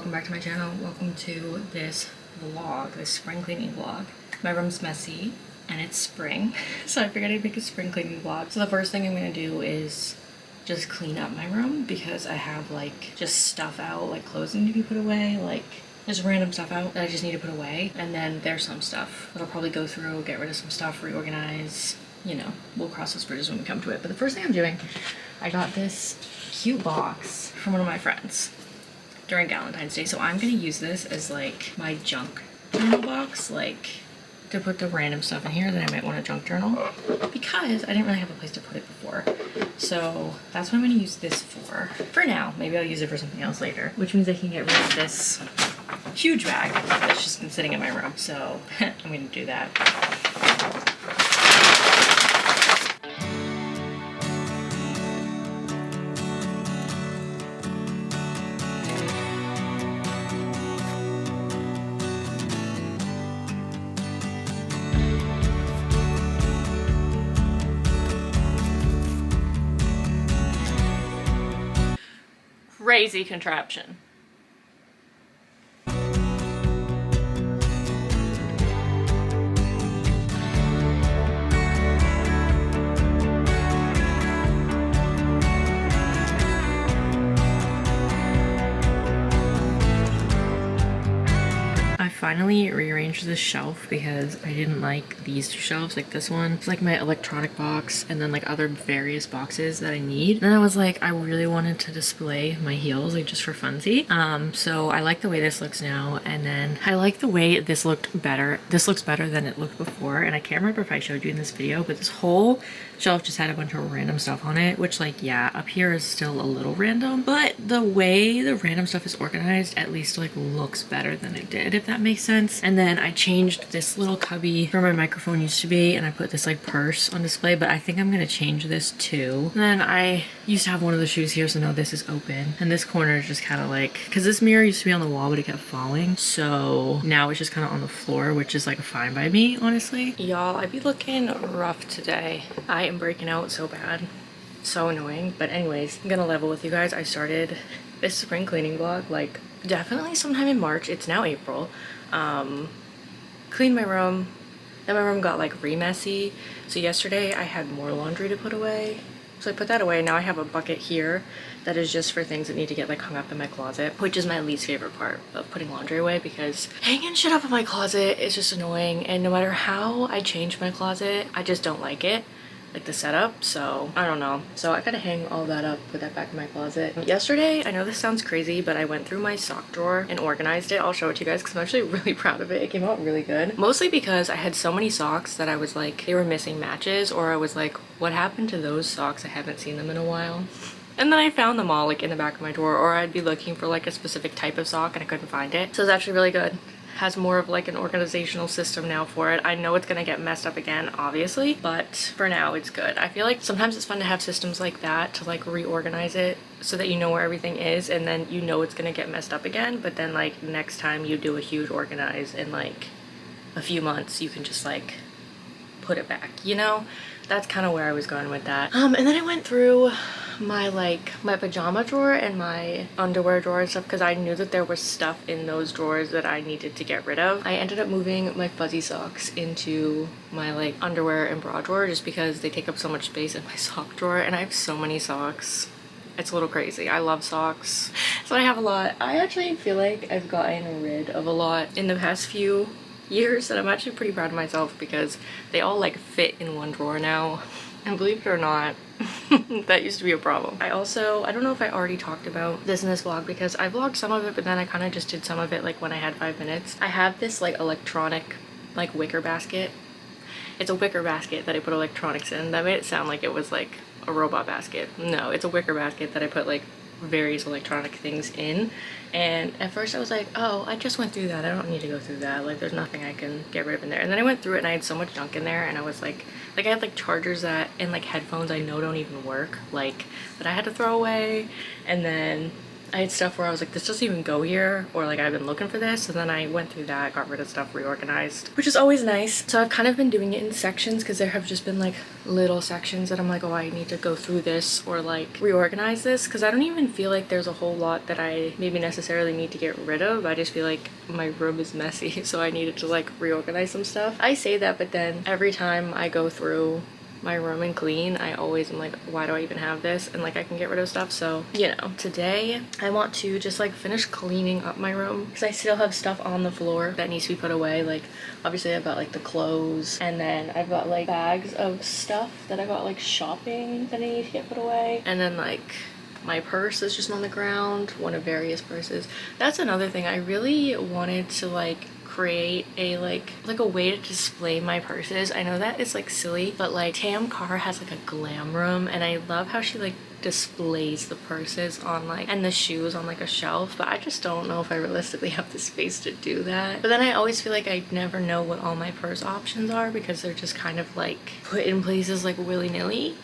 welcome back to my channel. Welcome to this vlog, this spring cleaning vlog. My room's messy and it's spring, so I figured I'd make a spring cleaning vlog. So the first thing I'm gonna do is just clean up my room because I have like just stuff out, like clothes that need to be put away, like just random stuff out that I just need to put away. And then there's some stuff that I'll probably go through, get rid of some stuff, reorganize. You know, we'll cross those bridges when we come to it. But the first thing I'm doing, I got this cute box from one of my friends during Valentine's Day. So I'm gonna use this as like my junk journal box, like to put the random stuff in here that I might want to junk journal because I didn't really have a place to put it before. So that's what I'm gonna use this for. For now, maybe I'll use it for something else later, which means I can get rid of this huge bag that's just been sitting in my room. So I'm gonna do that. Crazy contraption. I finally rearranged this shelf because I didn't like these two shelves, like this one. It's like my electronic box and then like other various boxes that I need. And then I was like, I really wanted to display my heels, like just for funsy. So I like the way this looks now. And then I like the way this looked better. This looks better than it looked before. And I can't remember if I showed you in this video, but this whole shelf just had a bunch of random stuff on it, which like, yeah, up here is still a little random, but the way the random stuff is organized at least like looks better than it did, if that makes sense. And then I changed this little cubby where my microphone used to be, and I put this like purse on display, but I think I'm gonna change this too. And then I used to have one of the shoes here, so now this is open. And this corner is just kind of like, because this mirror used to be on the wall, but it kept falling. So now it's just kind of on the floor, which is like fine by me, honestly. Y'all, I be looking rough today. I am breaking out so bad. So annoying. But anyways, I'm gonna level with you guys. I started this spring cleaning vlog like definitely sometime in March. It's now April. Cleaned my room. Then my room got like re-messy. So yesterday I had more laundry to put away. So I put that away. Now I have a bucket here that is just for things that need to get like hung up in my closet, which is my least favorite part of putting laundry away because hanging shit up in my closet is just annoying. And no matter how I change my closet, I just don't like it. Like the setup, so I don't know. So I gotta hang all that up, put that back in my closet. Yesterday, I know this sounds crazy, but I went through my sock drawer and organized it. I'll show it to you guys because I'm actually really proud of it. It came out really good. Mostly because I had so many socks that I was like, they were missing matches, or I was like, what happened to those socks? I haven't seen them in a while. And then I found them all like in the back of my drawer, or I'd be looking for like a specific type of sock and I couldn't find it. So it's actually really good. Has more of like an organizational system now for it. I know it's gonna get messed up again, obviously, but for now it's good. I feel like sometimes it's fun to have systems like that to like reorganize it so that you know where everything is, and then you know it's gonna get messed up again, but then like next time you do a huge organize in like a few months, you can just like put it back, you know? That's kind of where I was going with that. And then I went through my pajama drawer and my underwear drawer and stuff because I knew that there was stuff in those drawers that I needed to get rid of. I ended up moving my fuzzy socks into my like underwear and bra drawer just because they take up so much space in my sock drawer, and I have so many socks. It's a little crazy. I love socks. So I have a lot. I actually feel like I've gotten rid of a lot in the past few years, and I'm actually pretty proud of myself because they all like fit in one drawer now. And believe it or not, that used to be a problem. I don't know if I already talked about this in this vlog because I vlogged some of it, but then I kind of just did some of it like when I had 5 minutes. I have this like electronic like wicker basket. It's a wicker basket that I put electronics in. That made it sound like it was like a robot basket. No, it's a wicker basket that I put like various electronic things in. And at first I was like, oh, I just went through that, I don't need to go through that, like there's nothing I can get rid of in there. And then I went through it and I had so much junk in there, and I was like I had like chargers that and like headphones I know don't even work, like that I had to throw away. And then I had stuff where I was like, this doesn't even go here, or like I've been looking for this, and then I went through that, got rid of stuff, reorganized, which is always nice. So I've kind of been doing it in sections because there have just been like little sections that I'm like, oh, I need to go through this or like reorganize this, because I don't even feel like there's a whole lot that I maybe necessarily need to get rid of. I just feel like my room is messy, so I needed to like reorganize some stuff. I say that, but then every time I go through my room and clean, I always am like, why do I even have this? And like I can get rid of stuff. So, you know, today I want to just like finish cleaning up my room because I still have stuff on the floor that needs to be put away. Like obviously I've got like the clothes, and then I've got like bags of stuff that I got like shopping that I need to get put away, and then like my purse is just on the ground, one of various purses. That's another thing. I really wanted to like create a like a way to display my purses. I know that it's like silly, but like Tam Carr has like a glam room, and I love how she like displays the purses on like, and the shoes on like a shelf, but I just don't know if I realistically have the space to do that. But then I always feel like I never know what all my purse options are because they're just kind of like put in places like willy-nilly.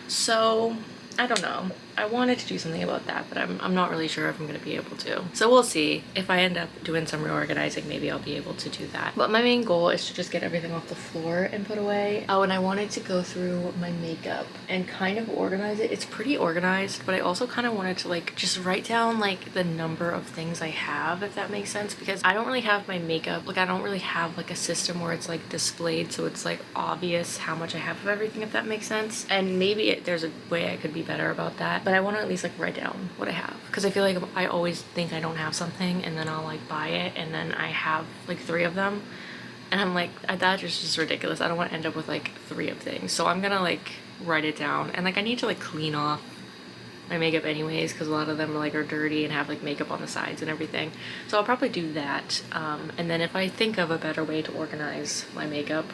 So I don't know. I wanted to do something about that, but I'm not really sure if I'm going to be able to. So we'll see. If I end up doing some reorganizing, maybe I'll be able to do that. But my main goal is to just get everything off the floor and put away. Oh, and I wanted to go through my makeup and kind of organize it. It's pretty organized, but I also kind of wanted to like just write down like the number of things I have, if that makes sense, because I don't really have my makeup. Like I don't really have like a system where it's like displayed, so it's like obvious how much I have of everything, if that makes sense. And maybe there's a way I could be better about that. But I want to at least like write down what I have, because I feel like I always think I don't have something, and then I'll like buy it, and then I have like 3 of them, and I'm like, that is just ridiculous. I don't want to end up with like 3 of things. So I'm gonna like write it down, and like I need to like clean off my makeup anyways, because a lot of them are dirty and have like makeup on the sides and everything. So I'll probably do that, and then if I think of a better way to organize my makeup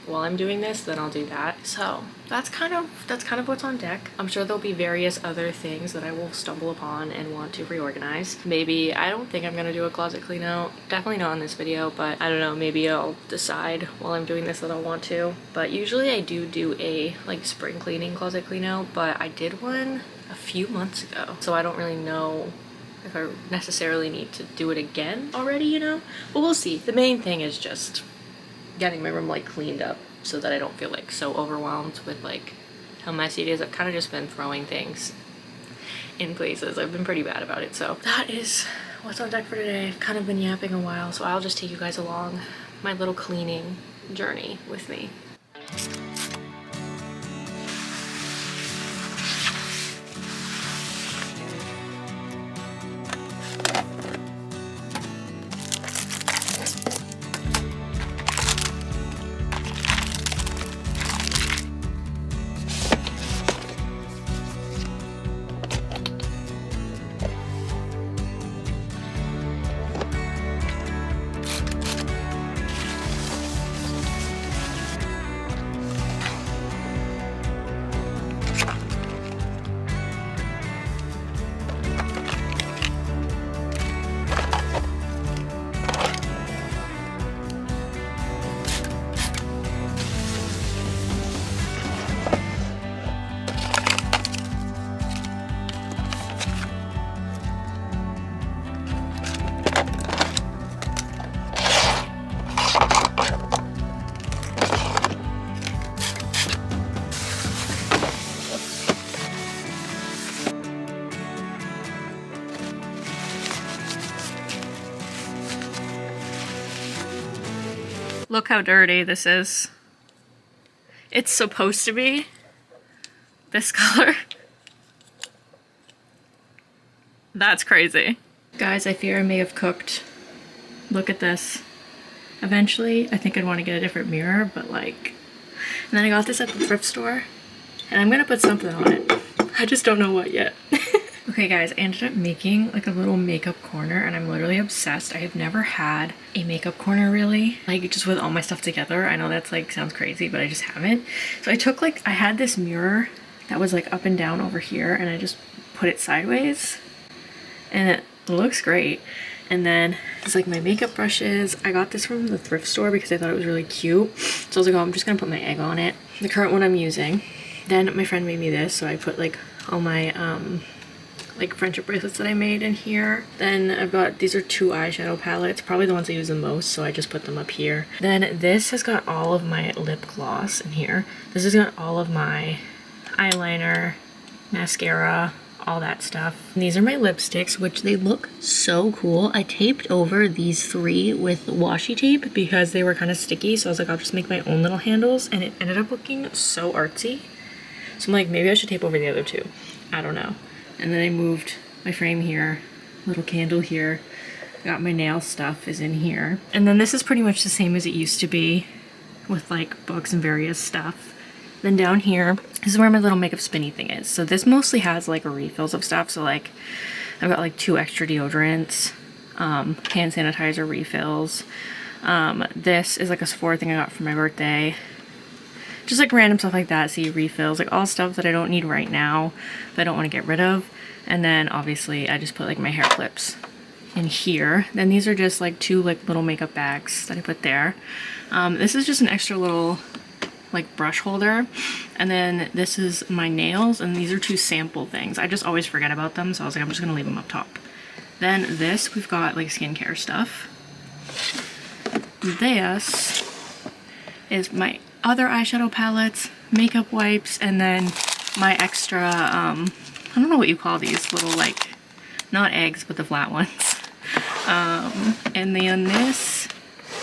while I'm doing this, then I'll do that. So that's kind of what's on deck. I'm sure there'll be various other things that I will stumble upon and want to reorganize. Maybe, I don't think I'm gonna do a closet clean out, definitely not in this video, but I don't know, maybe I'll decide while I'm doing this that I'll want to. But usually I do a like spring cleaning closet clean out, but I did one a few months ago, so I don't really know if I necessarily need to do it again already, you know? But we'll see. The main thing is just getting my room like cleaned up so that I don't feel like so overwhelmed with like how messy it is. I've kind of just been throwing things in places. I've been pretty bad about it. So that is what's on deck for today. I've kind of been yapping a while, so I'll just take you guys along my little cleaning journey with me. Look how dirty this is. It's supposed to be this color. That's crazy. Guys, I fear I may have cooked. Look at this. Eventually, I think I'd want to get a different mirror, but like... And then I got this at the thrift store, and I'm gonna put something on it. I just don't know what yet. Okay guys, I ended up making like a little makeup corner, and I'm literally obsessed. I have never had a makeup corner really, like just with all my stuff together. I know that's like sounds crazy, but I just haven't. So I took like, I had this mirror that was like up and down over here, and I just put it sideways, and it looks great. And then it's like my makeup brushes. I got this from the thrift store because I thought it was really cute. So I was like, oh, I'm just gonna put my egg on it. The current one I'm using. Then my friend made me this, so I put like all my like friendship bracelets that I made in here. Then I've got, these are 2 eyeshadow palettes, probably the ones I use the most, so I just put them up here. Then this has got all of my lip gloss in here. This has got all of my eyeliner, mascara, all that stuff. And these are my lipsticks, which they look so cool. I taped over these 3 with washi tape because they were kind of sticky, so I was like, I'll just make my own little handles, and it ended up looking so artsy. So I'm like, maybe I should tape over the other 2. I don't know. And then I moved my frame here, little candle here. Got my nail stuff is in here. And then this is pretty much the same as it used to be with like books and various stuff. Then down here, this is where my little makeup spinny thing is. So this mostly has like refills of stuff. So like I've got like 2 extra deodorants, hand sanitizer refills. This is like a Sephora thing I got for my birthday. Just like random stuff like that, see refills, like all stuff that I don't need right now, that I don't want to get rid of. And then obviously I just put like my hair clips in here. Then these are just like 2 like little makeup bags that I put there. This is just an extra little like brush holder, and then this is my nails, and these are 2 sample things. I just always forget about them, so I was like, I'm just gonna leave them up top. Then this, we've got like skincare stuff. This is my other eyeshadow palettes, makeup wipes, and then my extra, I don't know what you call these, little like, not eggs, but the flat ones. And then this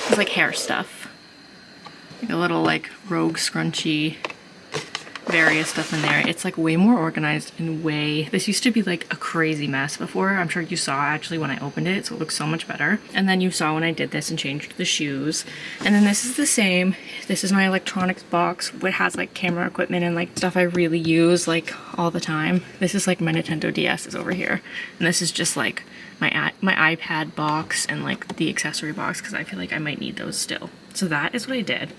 is like hair stuff. Like a little like rogue scrunchie, various stuff in there. It's like way more organized and way, this used to be like a crazy mess before. I'm sure you saw actually when I opened it, so it looks so much better. And then you saw when I did this and changed the shoes. And then this is the same. This is my electronics box. It has like camera equipment and like stuff I really use like all the time. This is like my Nintendo DS is over here. And this is just like my iPad box and like the accessory box, because I feel like I might need those still. So that is what I did.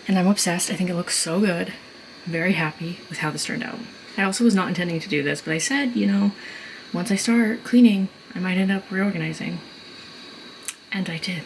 And I'm obsessed. I think it looks so good. I'm very happy with how this turned out. I also was not intending to do this, but I said, you know, once I start cleaning, I might end up reorganizing. And I did.